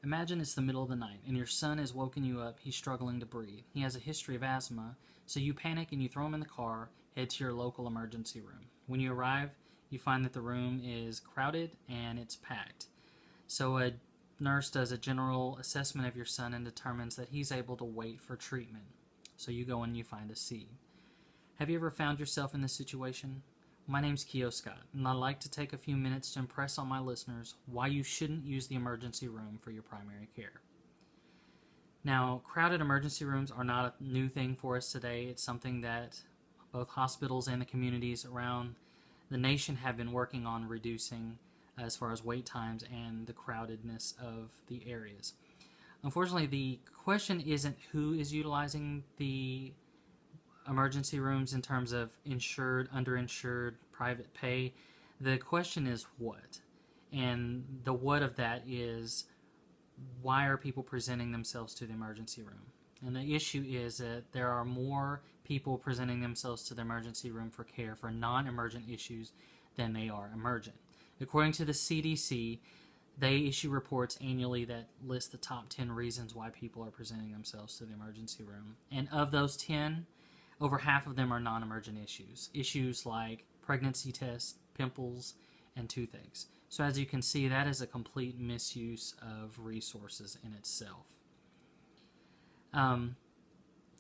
Imagine it's the middle of the night and your son has woken you up. He's struggling to breathe. He has a history of asthma, so you panic and you throw him in the car, head to your local emergency room. When you arrive, you find that the room is crowded and it's packed. So a nurse does a general assessment of your son and determines that he's able to wait for treatment. So you go and you find a seat. Have you ever found yourself in this situation? My name's Keo Scott, and I'd like to take a few minutes to impress on my listeners why you shouldn't use the emergency room for your primary care. Now, crowded emergency rooms are not a new thing for us today. It's something that both hospitals and the communities around the nation have been working on reducing as far as wait times and the crowdedness of the areas. Unfortunately, the question isn't who is utilizing the emergency rooms in terms of insured, underinsured, private pay. The question is what? And the what of that is, why are people presenting themselves to the emergency room? And the issue is that there are more people presenting themselves to the emergency room for care for non-emergent issues than they are emergent. According to the CDC, they issue reports annually that list the top 10 reasons why people are presenting themselves to the emergency room. And of those 10, over half of them are non-emergent issues. Issues like pregnancy tests, pimples, and toothaches. So as you can see, that is a complete misuse of resources in itself.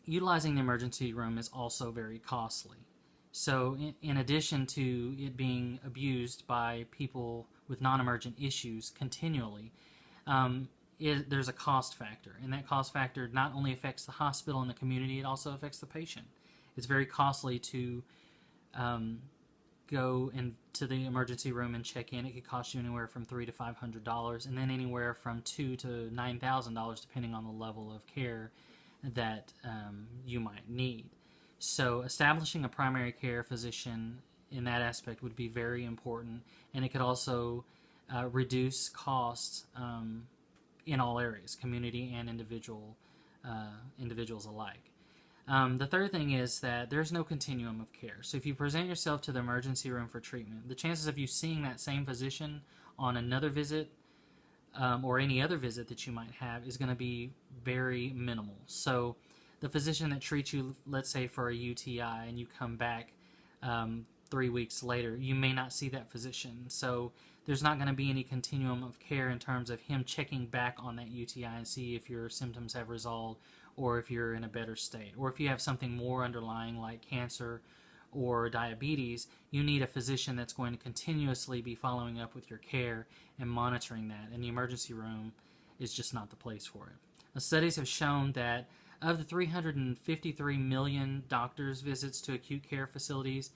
Utilizing the emergency room is also very costly. So in addition to it being abused by people with non-emergent issues continually, there's a cost factor. And that cost factor not only affects the hospital and the community, it also affects the patient. It's very costly to go into the emergency room and check in. It could cost you anywhere from $300 to $500, and then anywhere from $2,000 to $9,000, depending on the level of care that you might need. So establishing a primary care physician in that aspect would be very important, and it could also reduce costs in all areas, community and individuals alike. The third thing is that there's no continuum of care. So if you present yourself to the emergency room for treatment, the chances of you seeing that same physician on another visit or any other visit that you might have is going to be very minimal. So the physician that treats you, let's say for a UTI, and you come back 3 weeks later, you may not see that physician. So there's not going to be any continuum of care in terms of him checking back on that UTI and see if your symptoms have resolved, or if you're in a better state, or if you have something more underlying like cancer or diabetes. You need a physician that's going to continuously be following up with your care and monitoring that, and the emergency room is just not the place for it. Now, studies have shown that of the 353 million doctors' visits to acute care facilities,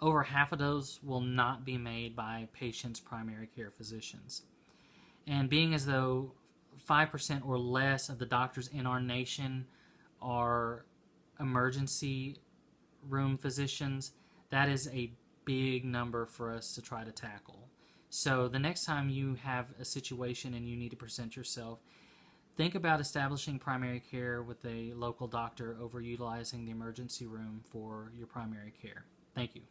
over half of those will not be made by patients' primary care physicians. And being as though 5% or less of the doctors in our nation are emergency room physicians, that is a big number for us to try to tackle. So the next time you have a situation and you need to present yourself, think about establishing primary care with a local doctor over utilizing the emergency room for your primary care. Thank you.